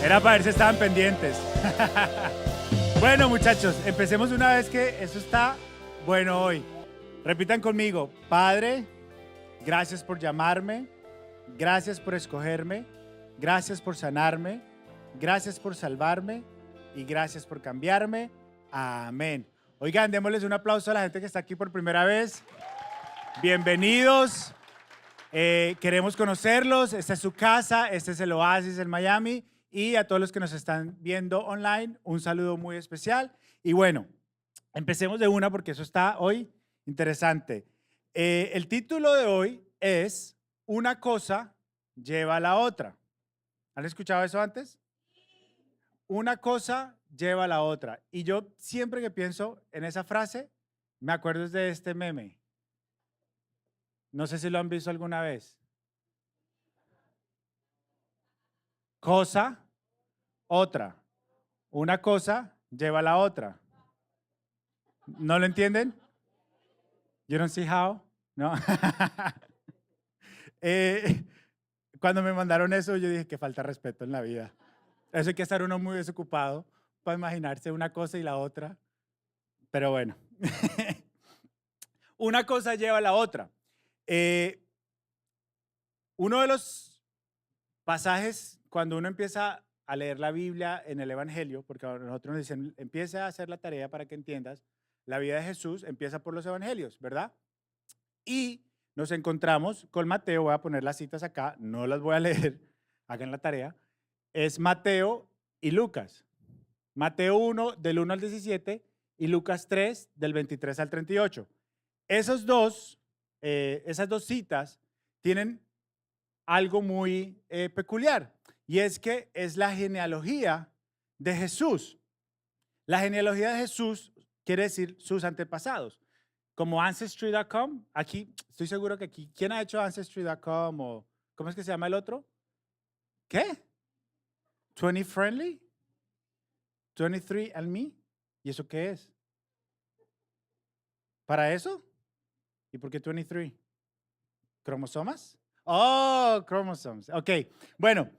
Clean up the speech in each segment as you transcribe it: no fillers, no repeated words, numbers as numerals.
Era para ver si estaban pendientes. Bueno, muchachos, empecemos una vez que eso está bueno hoy. Repitan conmigo: Padre, gracias por llamarme, gracias por escogerme, gracias por sanarme, gracias por salvarme y gracias por cambiarme. Amén. Oigan, démosles un aplauso a la gente que está aquí por primera vez. Bienvenidos. Queremos conocerlos. Esta es su casa, este es el Oasis en Miami. Y a todos los que nos están viendo online, un saludo muy especial. Y bueno, empecemos de una porque eso está hoy interesante. El título de hoy es Una cosa lleva a la otra. ¿Han escuchado eso antes? Una cosa lleva a la otra. Y yo siempre que pienso en esa frase, me acuerdo de este meme. No sé si lo han visto alguna vez. Cosa, otra. Una cosa lleva a la otra. ¿No lo entienden? You don't see how? No. Cuando me mandaron eso, yo dije que falta respeto en la vida. Eso hay que estar uno muy desocupado para imaginarse una cosa y la otra. Pero bueno. Una cosa lleva a la otra. Uno de los pasajes, cuando uno empieza a leer la Biblia en el Evangelio, porque a nosotros nos dicen, empieza a hacer la tarea para que entiendas, la vida de Jesús empieza por los Evangelios, ¿verdad? Y nos encontramos con Mateo, voy a poner las citas acá, no las voy a leer, hagan la tarea, es Mateo y Lucas. Mateo 1 del 1 al 17 y Lucas 3 del 23 al 38. Esas dos citas tienen algo muy peculiar, y es que es la genealogía de Jesús. La genealogía de Jesús quiere decir sus antepasados. Como Ancestry.com, aquí estoy seguro que aquí, ¿quién ha hecho Ancestry.com o cómo es que se llama el otro? ¿Qué? 20 Friendly? 23andMe? ¿Y eso qué es? ¿Para eso? ¿Y por qué 23? ¿Cromosomas? Oh, chromosomes. Ok, bueno,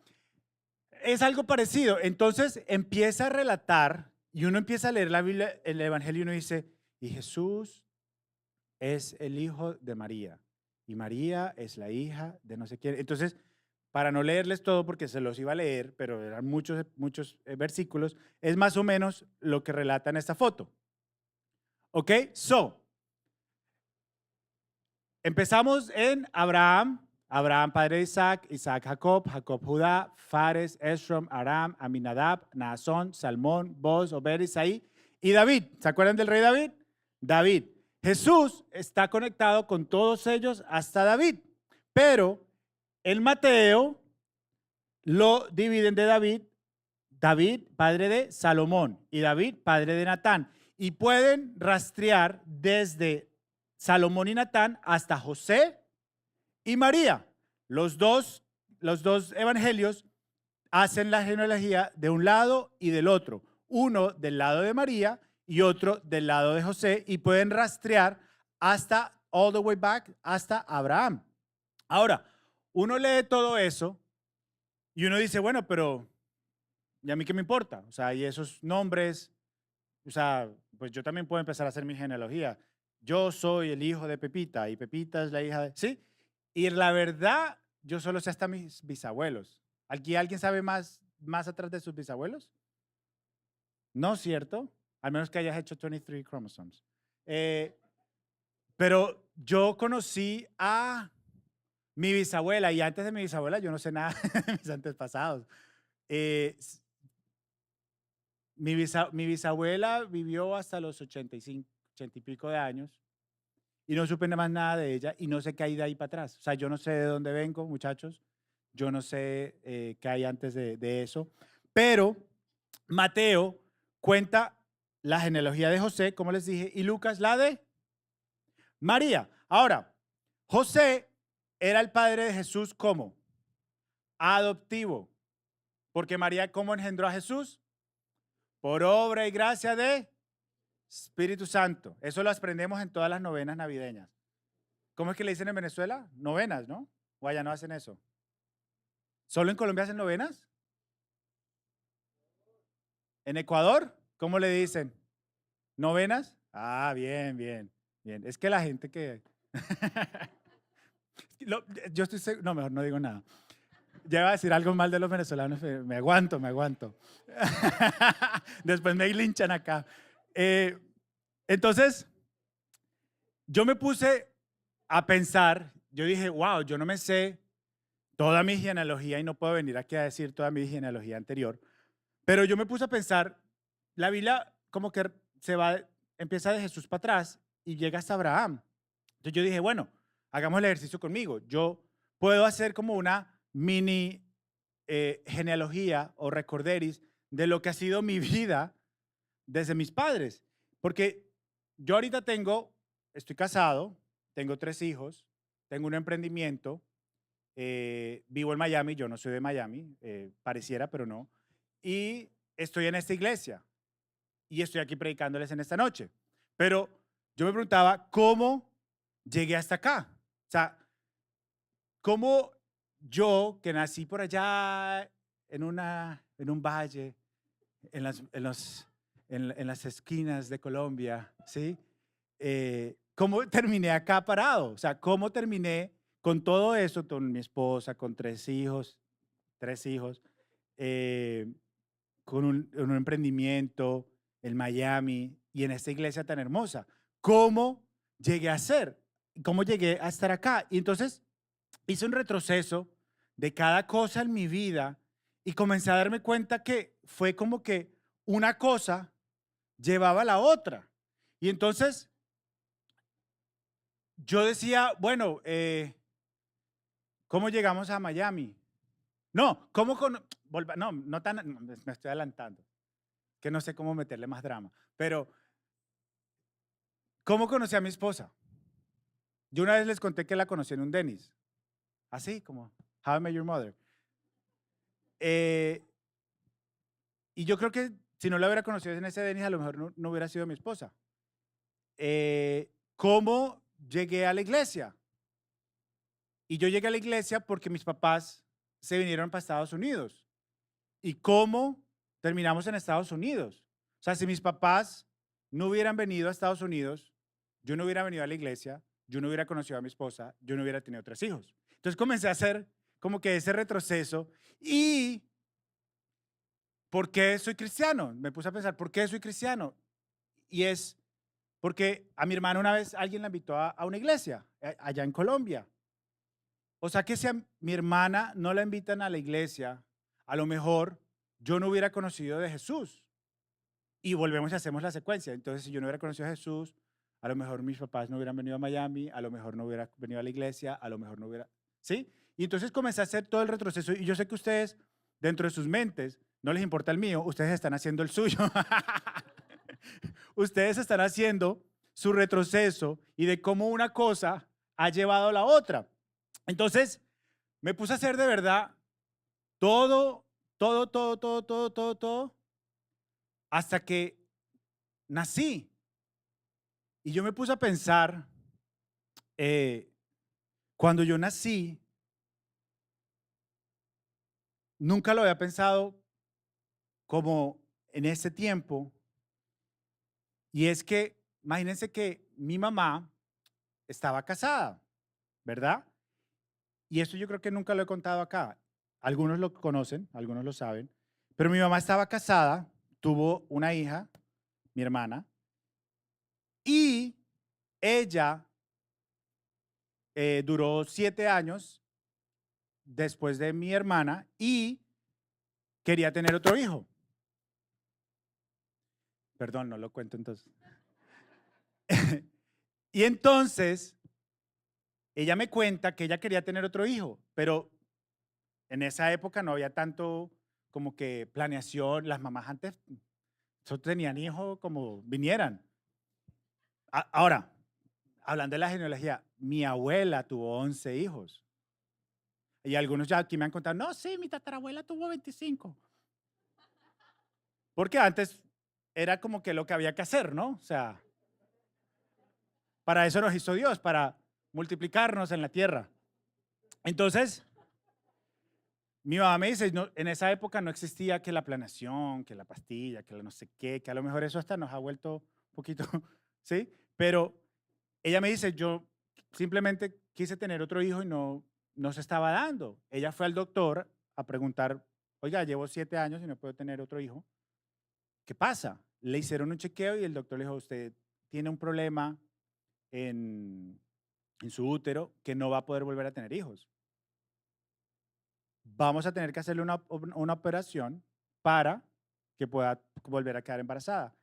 es algo parecido. Entonces empieza a relatar y uno empieza a leer la Biblia, el Evangelio, y uno dice, y Jesús es el hijo de María y María es la hija de no sé quién. Entonces, para no leerles todo porque se los iba a leer, pero eran muchos versículos, es más o menos lo que relata en esta foto. ¿Ok? So, empezamos en Abraham. Abraham, padre de Isaac, Isaac, Jacob, Jacob, Judá, Fares, Esrom, Aram, Aminadab, Naasón, Salmón, Boz, Obed, Isaí y David. ¿Se acuerdan del rey David? David. Jesús está conectado con todos ellos hasta David, pero el Mateo lo dividen de David, David, padre de Salomón, y David, padre de Natán, y pueden rastrear desde Salomón y Natán hasta José y María. Los dos evangelios hacen la genealogía de un lado y del otro, uno del lado de María y otro del lado de José, y pueden rastrear hasta all the way back hasta Abraham. Ahora, uno lee todo eso y uno dice, bueno, pero ¿y a mí qué me importa? O sea, y esos nombres, o sea, pues yo también puedo empezar a hacer mi genealogía. Yo soy el hijo de Pepita y Pepita es la hija de... ¿Sí? Y la verdad, yo solo sé hasta mis bisabuelos. ¿Alguien sabe más atrás de sus bisabuelos? No, ¿cierto? Al menos que hayas hecho 23 chromosomes. Pero yo conocí a mi bisabuela y antes de mi bisabuela yo no sé nada de mis antepasados. Mi bisabuela vivió hasta los 85, 80 y pico de años y no supe nada más nada de ella y no sé qué hay de ahí para atrás. O sea, yo no sé de dónde vengo, muchachos. Yo no sé qué hay antes de eso. Pero Mateo cuenta la genealogía de José, como les dije, y Lucas la de María. Ahora, José era el padre de Jesús como adoptivo, porque María, ¿cómo engendró a Jesús? Por obra y gracia de Espíritu Santo. Eso lo aprendemos en todas las novenas navideñas. ¿Cómo es que le dicen en Venezuela? Novenas, ¿no? O allá no hacen eso. ¿Solo en Colombia hacen novenas? ¿En Ecuador? ¿Cómo le dicen? ¿Novenas? Ah, bien, bien, bien. Es que la gente que... yo estoy seguro... No, mejor no digo nada. Ya iba a decir algo mal de los venezolanos, pero me aguanto, me aguanto. Después me linchan acá. Entonces, yo me puse a pensar, yo dije, wow, yo no me sé toda mi genealogía y no puedo venir aquí a decir toda mi genealogía anterior, pero yo me puse a pensar, la Biblia como que empieza de Jesús para atrás y llega hasta Abraham. Entonces yo dije, bueno, hagamos el ejercicio conmigo. Yo puedo hacer como una mini genealogía o recorderis de lo que ha sido mi vida desde mis padres. Porque yo ahorita estoy casado, tengo 3 hijos, tengo un emprendimiento, vivo en Miami, yo no soy de Miami, pareciera, pero no. Y estoy en esta iglesia y estoy aquí predicándoles en esta noche. Pero yo me preguntaba, ¿cómo llegué hasta acá? O sea, ¿cómo yo, que nací por allá en un valle, en las esquinas de Colombia, ¿sí? ¿Cómo terminé acá parado? O sea, ¿cómo terminé con todo eso, con mi esposa, con 3 hijos, con un emprendimiento en Miami y en esta iglesia tan hermosa? ¿Cómo llegué a ser? ¿Cómo llegué a estar acá? Y entonces hice un retroceso de cada cosa en mi vida y comencé a darme cuenta que fue como que una cosa llevaba a la otra. Y entonces yo decía, bueno, ¿cómo llegamos a Miami? No, no, no tan, no, me estoy adelantando, que no sé cómo meterle más drama, pero ¿cómo conocí a mi esposa? Yo una vez les conté que la conocí en un Denny's, así como How I Met Your Mother. Eh, y yo creo que si no la hubiera conocido en ese Denny's, a lo mejor no hubiera sido mi esposa. ¿Cómo llegué a la iglesia? Y yo llegué a la iglesia porque mis papás se vinieron para Estados Unidos. ¿Y cómo terminamos en Estados Unidos? O sea, si mis papás no hubieran venido a Estados Unidos, yo no hubiera venido a la iglesia, yo no hubiera conocido a mi esposa, yo no hubiera tenido 3 hijos. Entonces comencé a hacer como que ese retroceso. ¿Y por qué soy cristiano? Me puse a pensar, ¿por qué soy cristiano? Y es porque a mi hermana una vez alguien la invitó a una iglesia allá en Colombia. O sea que si a mi hermana no la invitan a la iglesia, a lo mejor yo no hubiera conocido de Jesús. Y volvemos y hacemos la secuencia. Entonces, si yo no hubiera conocido a Jesús, a lo mejor mis papás no hubieran venido a Miami, a lo mejor no hubiera venido a la iglesia, a lo mejor no hubiera... ¿Sí? Y entonces comencé a hacer todo el retroceso. Y yo sé que ustedes, dentro de sus mentes, no les importa el mío, ustedes están haciendo el suyo. Ustedes están haciendo su retroceso y de cómo una cosa ha llevado a la otra. Entonces, me puse a hacer de verdad todo, hasta que nací. Y yo me puse a pensar, cuando yo nací, nunca lo había pensado como en ese tiempo. Y es que, imagínense que mi mamá estaba casada, ¿verdad? Y esto yo creo que nunca lo he contado acá. Algunos lo conocen, algunos lo saben. Pero mi mamá estaba casada, tuvo una hija, mi hermana, y ella duró 7 años después de mi hermana y quería tener otro hijo. Perdón, no lo cuento entonces. Y entonces, ella me cuenta que ella quería tener otro hijo, pero en esa época no había tanto como que planeación. Las mamás antes solo tenían hijos como vinieran. Ahora, hablando de la genealogía, mi abuela tuvo 11 hijos. Y algunos ya aquí me han contado, no, sí, mi tatarabuela tuvo 25. Porque antes era como que lo que había que hacer, ¿no? O sea, para eso nos hizo Dios, para multiplicarnos en la tierra. Entonces, mi mamá me dice, no, en esa época no existía que la planeación, que la pastilla, que la no sé qué, que a lo mejor eso hasta nos ha vuelto un poquito, ¿sí? Pero ella me dice, yo simplemente quise tener otro hijo y no se estaba dando. Ella fue al doctor a preguntar, oiga, llevo 7 años y no puedo tener otro hijo. ¿Qué pasa? Le hicieron un chequeo y el doctor le dijo, usted tiene un problema en, en su útero que no va a poder volver a tener hijos. Vamos a tener que hacerle una operación para que pueda volver a quedar embarazada.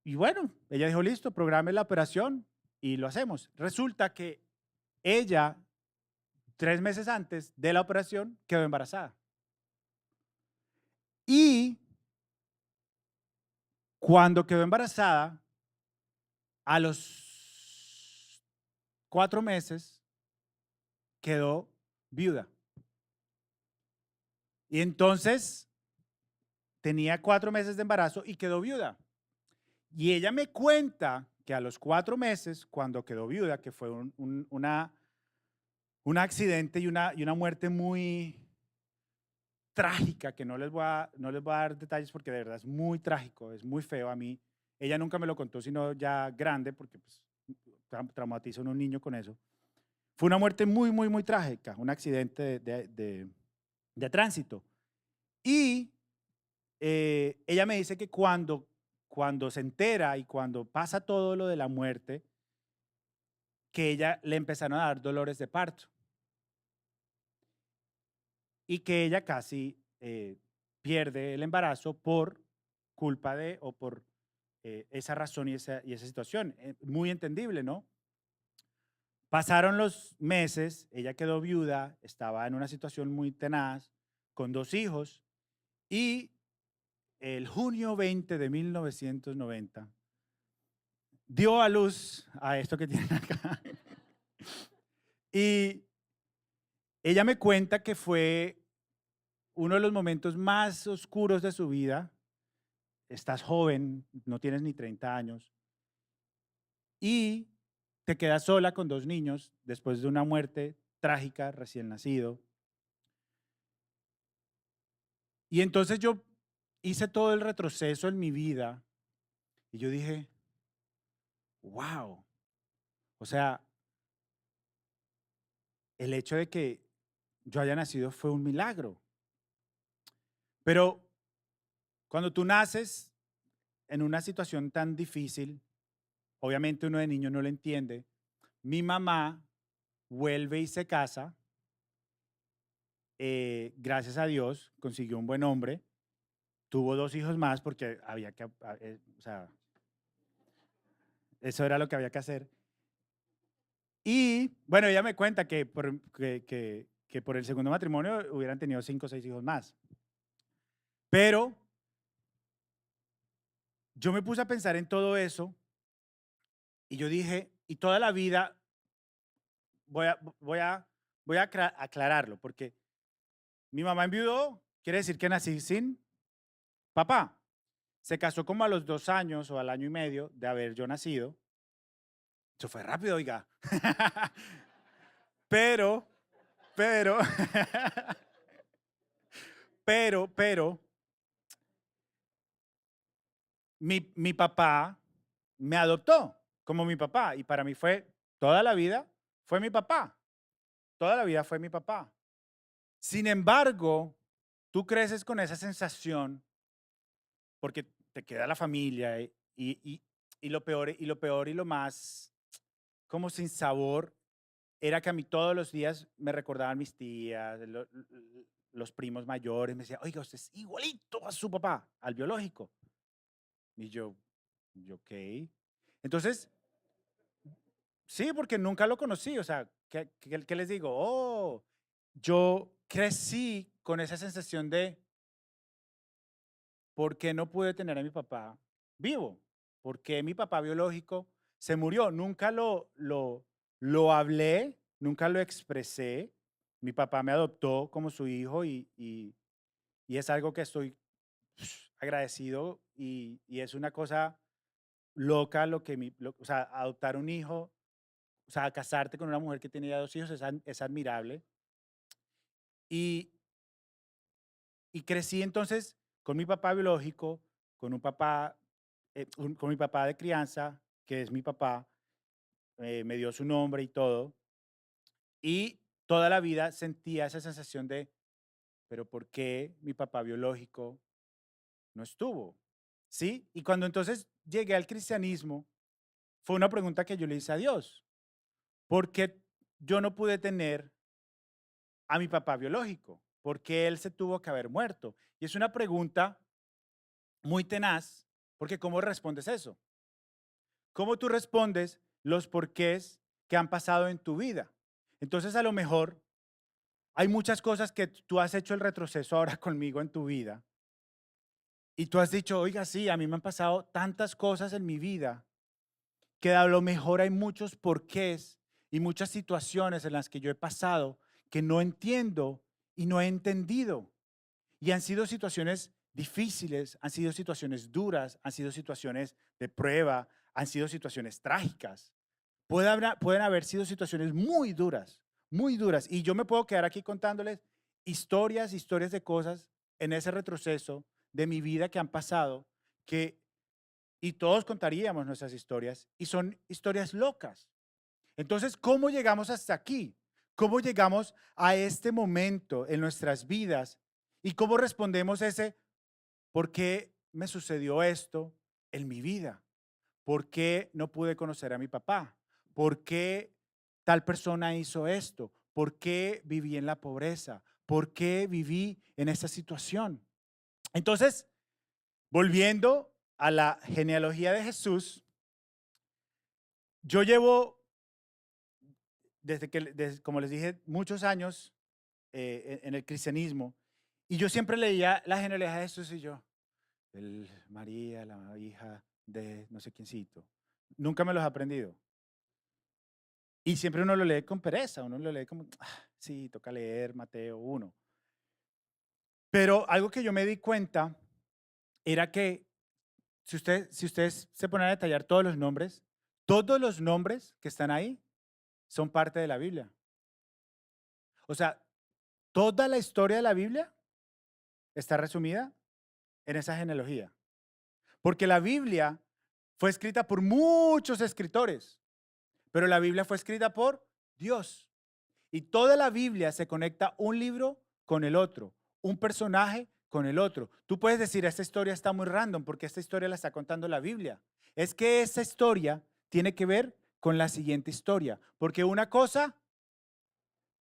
Y bueno, ella dijo, listo, programe la operación y lo hacemos. Resulta que ella, 3 meses antes de la operación, quedó embarazada. Y cuando quedó embarazada, a los 4 meses, quedó viuda. Y entonces tenía 4 meses de embarazo y quedó viuda. Y ella me cuenta que a los 4 meses, cuando quedó viuda, que fue un accidente y una muerte muy trágica, que no les voy a dar detalles porque de verdad es muy trágico, es muy feo a mí. Ella nunca me lo contó, sino ya grande, porque pues, traumatiza a un niño con eso. Fue una muerte muy, muy, muy trágica, un accidente de tránsito. Y ella me dice que cuando se entera y cuando pasa todo lo de la muerte, que ella le empezaron a dar dolores de parto y que ella casi pierde el embarazo por culpa de o por esa razón y esa situación. Muy entendible, ¿no? Pasaron los meses, ella quedó viuda, estaba en una situación muy tenaz, con 2 hijos, y el junio 20 de 1990 dio a luz a esto que tienen acá. Y ella me cuenta que fue uno de los momentos más oscuros de su vida. Estás joven, no tienes ni 30 años, y te quedas sola con 2 niños después de una muerte trágica, recién nacido. Y entonces yo hice todo el retroceso en mi vida y yo dije, wow, o sea, el hecho de que yo haya nacido fue un milagro. Pero cuando tú naces en una situación tan difícil, obviamente uno de niño no lo entiende. Mi mamá vuelve y se casa, gracias a Dios, consiguió un buen hombre, tuvo 2 hijos más porque había que, o sea, eso era lo que había que hacer. Y bueno, ella me cuenta que por el segundo matrimonio hubieran tenido 5 o 6 hijos más. Pero yo me puse a pensar en todo eso y yo dije, y toda la vida voy a, voy a, voy a aclararlo, porque mi mamá enviudó, quiere decir que nací sin papá. Se casó como a los 2 años o al año y medio de haber yo nacido. Eso fue rápido, oiga. Pero, pero, pero, mi papá me adoptó como mi papá y para mí fue toda la vida, fue mi papá. Toda la vida fue mi papá. Sin embargo, tú creces con esa sensación porque te queda la familia y lo peor y lo más como sin sabor era que a mí todos los días me recordaban mis tías, los primos mayores, me decían, oiga, usted es igualito a su papá, al biológico. Y yo, ok. Entonces, sí, porque nunca lo conocí, o sea, ¿qué les digo? Oh, yo crecí con esa sensación de, ¿por qué no pude tener a mi papá vivo? ¿Por qué mi papá biológico se murió? Nunca lo hablé, nunca lo expresé. Mi papá me adoptó como su hijo y es algo que estoy agradecido y es una cosa loca o sea, adoptar un hijo, o sea, casarte con una mujer que tenía 2 hijos es admirable. Y Y crecí entonces con mi papá biológico, con un papá, con mi papá de crianza, que es mi papá, me dio su nombre y todo. Y toda la vida sentía esa sensación de, pero ¿por qué mi papá biológico no estuvo? ¿Sí? Y cuando entonces llegué al cristianismo, fue una pregunta que yo le hice a Dios. ¿Por qué yo no pude tener a mi papá biológico? ¿Por qué él se tuvo que haber muerto? Y es una pregunta muy tenaz, porque ¿cómo respondes eso? ¿Cómo tú respondes los porqués que han pasado en tu vida? Entonces, a lo mejor hay muchas cosas que tú has hecho el retroceso ahora conmigo en tu vida y tú has dicho, oiga, sí, a mí me han pasado tantas cosas en mi vida que a lo mejor hay muchos porqués y muchas situaciones en las que yo he pasado que no entiendo y no he entendido. Y han sido situaciones difíciles, han sido situaciones duras, han sido situaciones de prueba, han sido situaciones trágicas. Pueden haber sido situaciones muy duras, muy duras. Y yo me puedo quedar aquí contándoles historias, historias de cosas en ese retroceso de mi vida que han pasado, que, y todos contaríamos nuestras historias, y son historias locas. Entonces, ¿cómo llegamos hasta aquí? ¿Cómo llegamos a este momento en nuestras vidas? ¿Y cómo respondemos ese, por qué me sucedió esto en mi vida? ¿Por qué no pude conocer a mi papá? ¿Por qué tal persona hizo esto? ¿Por qué viví en la pobreza? ¿Por qué viví en esta situación? Entonces, volviendo a la genealogía de Jesús, yo llevo, como les dije, muchos años en el cristianismo, y yo siempre leía la genealogía de Jesús y yo, María, la hija de no sé quiéncito. Nunca me los he aprendido. Y siempre uno lo lee con pereza, uno lo lee como, sí, toca leer Mateo 1. Pero algo que yo me di cuenta era que si ustedes se ponen a detallar todos los nombres que están ahí son parte de la Biblia. O sea, toda la historia de la Biblia está resumida en esa genealogía. Porque la Biblia fue escrita por muchos escritores, pero la Biblia fue escrita por Dios. Y toda la Biblia se conecta un libro con el otro, un personaje con el otro. Tú puedes decir, esta historia está muy random porque esta historia la está contando la Biblia. Es que esa historia tiene que ver con la siguiente historia, porque una cosa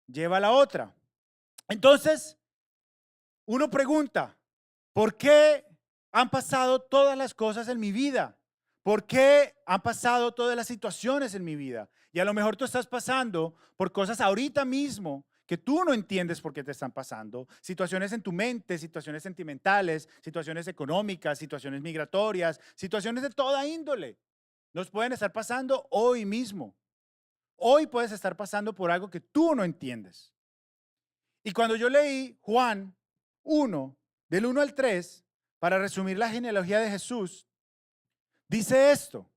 lleva a la otra. Entonces, uno pregunta, ¿por qué han pasado todas las cosas en mi vida? ¿Por qué han pasado todas las situaciones en mi vida? Y a lo mejor tú estás pasando por cosas ahorita mismo que tú no entiendes por qué te están pasando. Situaciones en tu mente, situaciones sentimentales, situaciones económicas, situaciones migratorias, situaciones de toda índole. Nos pueden estar pasando hoy mismo. Hoy puedes estar pasando por algo que tú no entiendes. Y cuando yo leí Juan 1, del 1 al 3, para resumir la genealogía de Jesús, dice esto.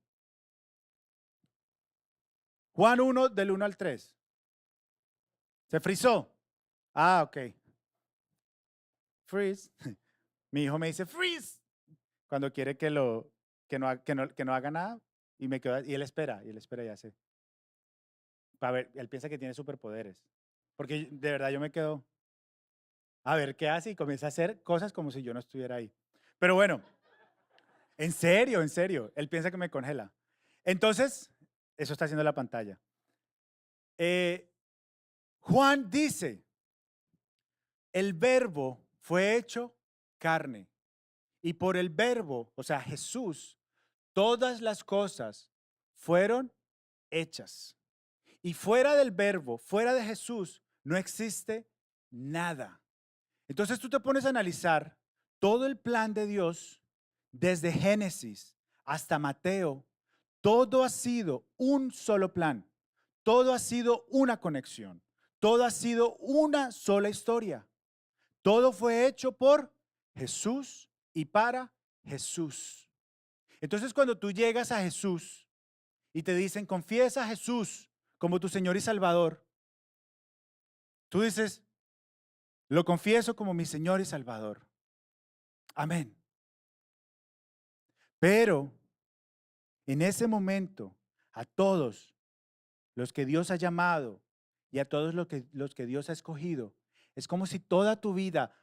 Juan 1, del 1 al 3. ¿Se frizó? Ah, ok. Freeze. Mi hijo me dice freeze cuando quiere que no haga nada y él espera y hace. Para ver, él piensa que tiene superpoderes. Porque de verdad yo me quedo a ver qué hace y comienza a hacer cosas como si yo no estuviera ahí. Pero bueno, en serio, él piensa que me congela. Entonces, eso está haciendo la pantalla. Juan dice, el verbo fue hecho carne y por el verbo, o sea, Jesús, todas las cosas fueron hechas. Y fuera del verbo, fuera de Jesús, no existe nada. Entonces tú te pones a analizar todo el plan de Dios desde Génesis hasta Mateo. Todo ha sido un solo plan. Todo ha sido una conexión. Todo ha sido una sola historia. Todo fue hecho por Jesús y para Jesús. Entonces cuando tú llegas a Jesús y te dicen, confiesa a Jesús como tu Señor y Salvador, tú dices, lo confieso como mi Señor y Salvador. Amén. Pero en ese momento, a todos los que Dios ha llamado y a todos los que Dios ha escogido, es como si toda tu vida,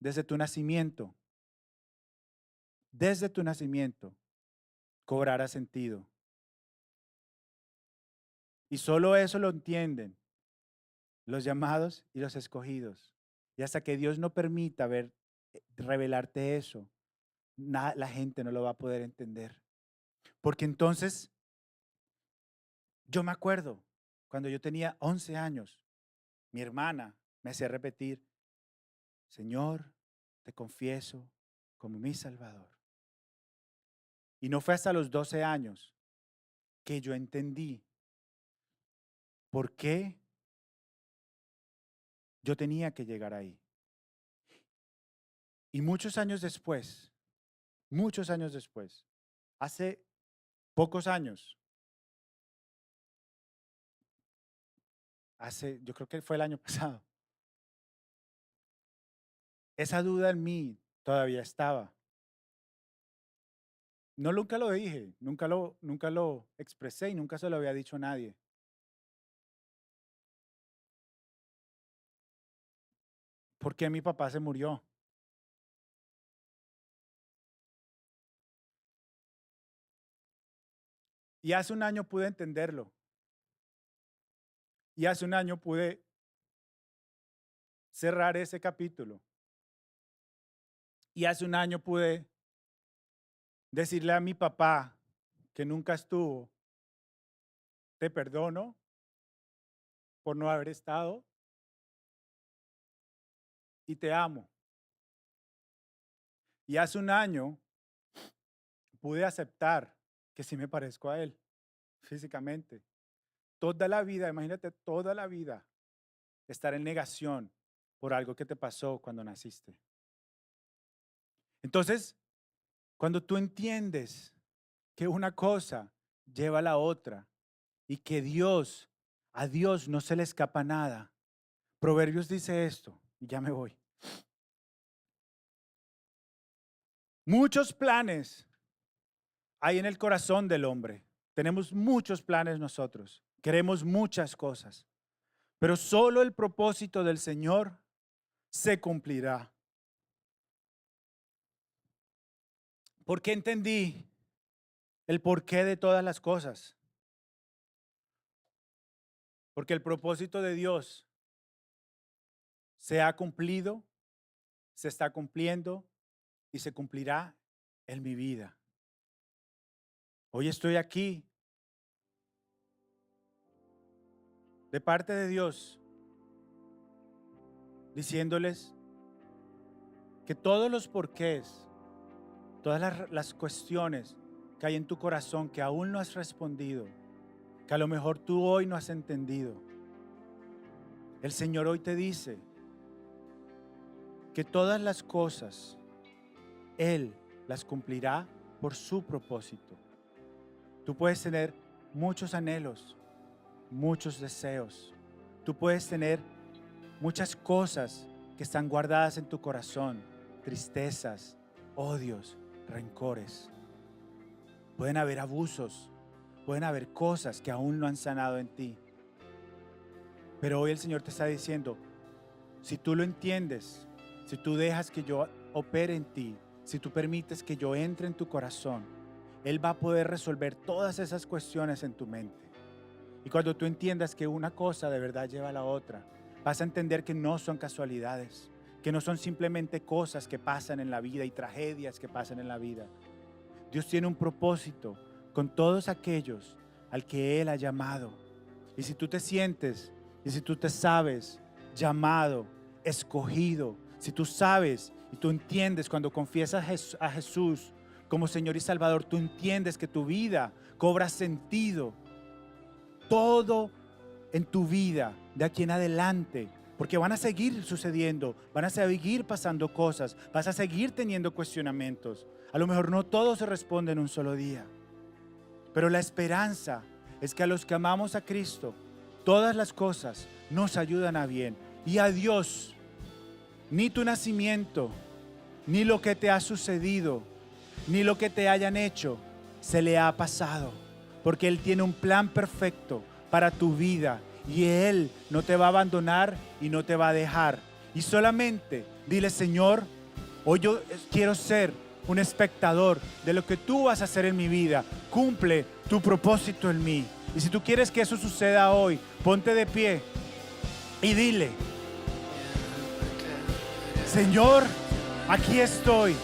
desde tu nacimiento, cobrara sentido. Y solo eso lo entienden los llamados y los escogidos. Y hasta que Dios no permita revelarte eso, la gente no lo va a poder entender. Porque entonces, yo me acuerdo, cuando yo tenía 11 años, mi hermana me hacía repetir, Señor, te confieso como mi Salvador. Y no fue hasta los 12 años que yo entendí por qué yo tenía que llegar ahí. Y muchos años después, hace pocos años, yo creo que fue el año pasado, esa duda en mí todavía estaba. No, nunca lo dije, nunca lo expresé y nunca se lo había dicho a nadie. ¿Por qué mi papá se murió? Y hace un año pude entenderlo. Y hace un año pude cerrar ese capítulo. Y hace un año pude decirle a mi papá, que nunca estuvo, te perdono por no haber estado y te amo. Y hace un año pude aceptar que sí me parezco a él físicamente. Toda la vida, imagínate, toda la vida estar en negación por algo que te pasó cuando naciste. Entonces, cuando tú entiendes que una cosa lleva a la otra y que a Dios no se le escapa nada. Proverbios dice esto, y ya me voy. Muchos planes hay en el corazón del hombre. Tenemos muchos planes nosotros. Queremos muchas cosas. Pero solo el propósito del Señor se cumplirá. ¿Por qué entendí el porqué de todas las cosas? Porque el propósito de Dios se ha cumplido, se está cumpliendo y se cumplirá en mi vida. Hoy estoy aquí de parte de Dios diciéndoles que todos los porqués, todas las cuestiones que hay en tu corazón que aún no has respondido, que a lo mejor tú hoy no has entendido, el Señor hoy te dice que todas las cosas Él las cumplirá por su propósito. Tú puedes tener muchos anhelos, muchos deseos. Tú puedes tener muchas cosas que están guardadas en tu corazón, tristezas, odios, rencores. Pueden haber abusos, pueden haber cosas que aún no han sanado en ti. Pero hoy el Señor te está diciendo, si tú lo entiendes, si tú dejas que yo opere en ti, si tú permites que yo entre en tu corazón, Él va a poder resolver todas esas cuestiones en tu mente. Y cuando tú entiendas que una cosa de verdad lleva a la otra, vas a entender que no son casualidades, que no son simplemente cosas que pasan en la vida y tragedias que pasan en la vida. Dios tiene un propósito con todos aquellos al que Él ha llamado. Y si tú te sientes y si tú te sabes llamado, escogido, si tú sabes y tú entiendes cuando confiesas a Jesús como Señor y Salvador, tú entiendes que tu vida cobra sentido. Todo en tu vida de aquí en adelante, porque van a seguir sucediendo, van a seguir pasando cosas, vas a seguir teniendo cuestionamientos. A lo mejor no todo se responde en un solo día, pero la esperanza es que a los que amamos a Cristo, todas las cosas nos ayudan a bien. Y a Dios ni tu nacimiento, ni lo que te ha sucedido, ni lo que te hayan hecho, se le ha pasado. Porque Él tiene un plan perfecto para tu vida y Él no te va a abandonar y no te va a dejar. Y solamente dile: Señor, hoy yo quiero ser un espectador de lo que tú vas a hacer en mi vida. Cumple tu propósito en mí. Y si tú quieres que eso suceda hoy, ponte de pie y dile: Señor, aquí estoy.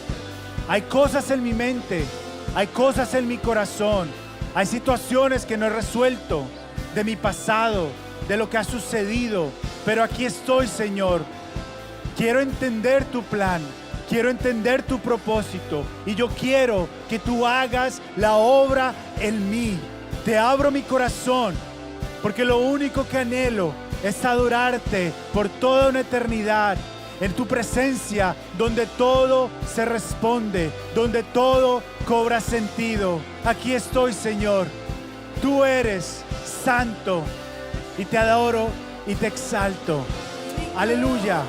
Hay cosas en mi mente, hay cosas en mi corazón, hay situaciones que no he resuelto de mi pasado, de lo que ha sucedido, pero aquí estoy, Señor. Quiero entender tu plan, quiero entender tu propósito y yo quiero que tú hagas la obra en mí. Te abro mi corazón porque lo único que anhelo es adorarte por toda una eternidad. En tu presencia, donde todo se responde, donde todo cobra sentido. Aquí estoy, Señor. Tú eres santo y te adoro y te exalto. Aleluya.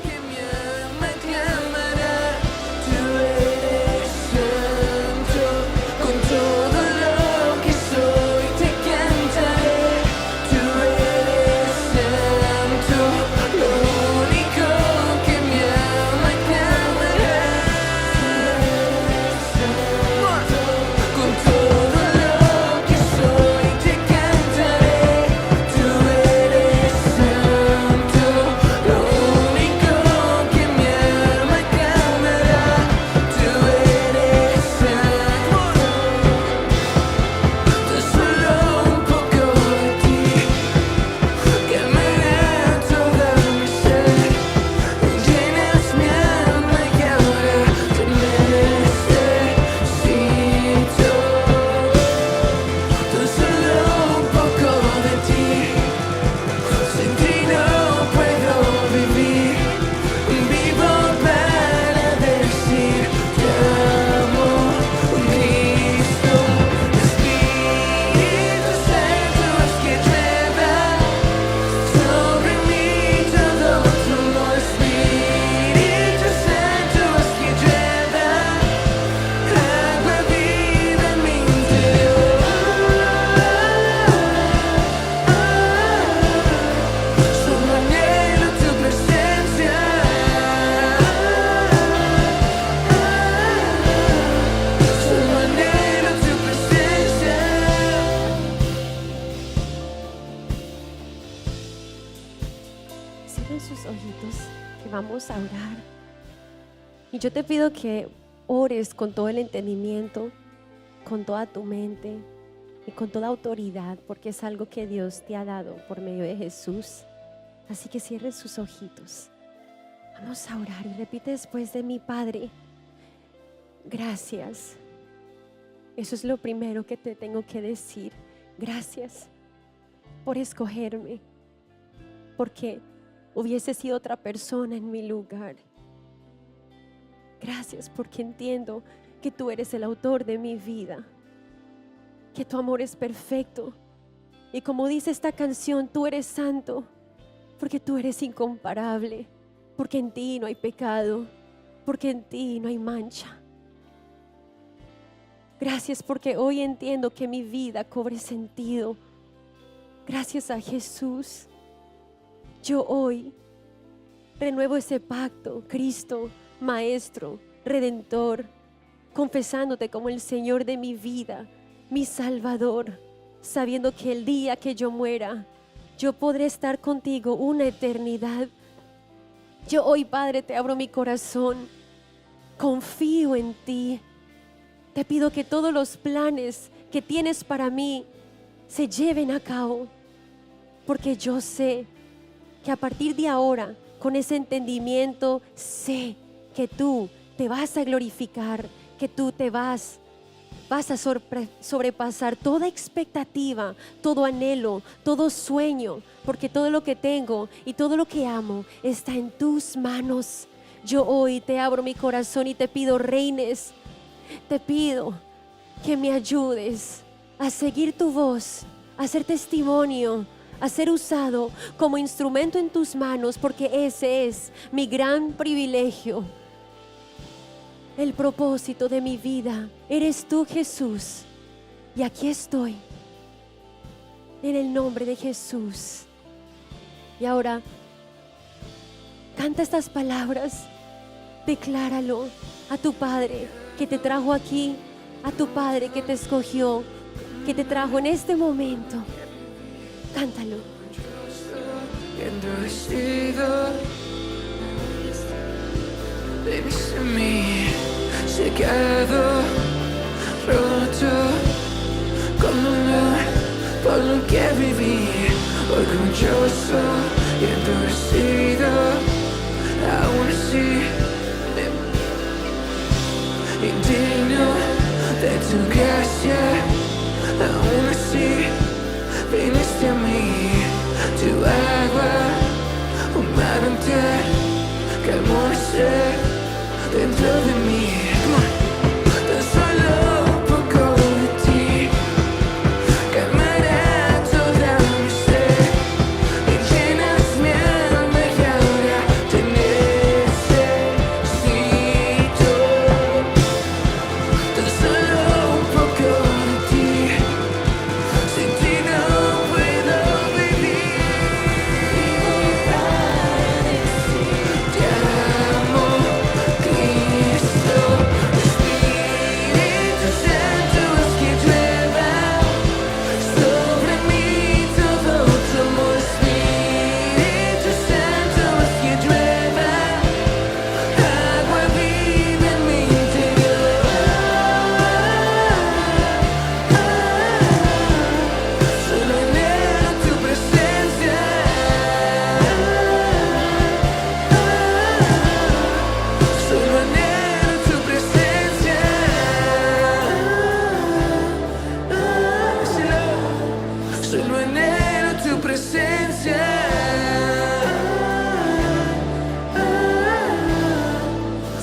Vamos a orar. Y yo te pido que ores con todo el entendimiento, con toda tu mente y con toda autoridad, porque es algo que Dios te ha dado por medio de Jesús. Así que cierren sus ojitos. Vamos a orar y repite después de mí: Padre, gracias. Eso es lo primero que te tengo que decir. Gracias por escogerme, porque hubiese sido otra persona en mi lugar. Gracias porque entiendo que tú eres el autor de mi vida, que tu amor es perfecto y como dice esta canción, tú eres santo porque tú eres incomparable, porque en ti no hay pecado, porque en ti no hay mancha. Gracias porque hoy entiendo que mi vida cobre sentido. Gracias a Jesús. Yo hoy renuevo ese pacto, Cristo, Maestro, Redentor, confesándote como el Señor de mi vida, mi Salvador, sabiendo que el día que yo muera, yo podré estar contigo una eternidad. Yo hoy, Padre, te abro mi corazón, confío en ti. Te pido que todos los planes que tienes para mí se lleven a cabo, porque yo sé que a partir de ahora, con ese entendimiento, sé que tú te vas a glorificar, que tú te vas a sobrepasar toda expectativa, todo anhelo, todo sueño, porque todo lo que tengo y todo lo que amo está en tus manos. Yo hoy te abro mi corazón y te pido, reines, te pido que me ayudes a seguir tu voz, a ser testimonio, a ser usado como instrumento en tus manos, porque ese es mi gran privilegio. El propósito de mi vida eres tú, Jesús. Y aquí estoy, en el nombre de Jesús. Y ahora, canta estas palabras, decláralo a tu Padre que te trajo aquí, a tu Padre que te escogió, que te trajo en este momento. Cántalo. Endurecido, viste mi secado, roto, con dolor por lo que viví, orgulloso y endurecido, aún así indigno de tu gracia, aún así viniste a mí, tu agua, un manantial que amanecer dentro de mí. Come on. Tan solo poco de ti calmará toda mi sed y llenas mi alma y ahora te necesito. Tan solo un poco de ti, sin ti no puedo vivir. Te amo, Cristo, Espíritu Santo, haz que llueva sobre mí todo tu amor. Espíritu Santo, haz que llueva agua viva en mi interior. Solo anhelo tu presencia. Solo anhelo tu presencia. Solo anhelo tu presencia.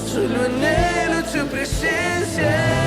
Solo anhelo tu presencia.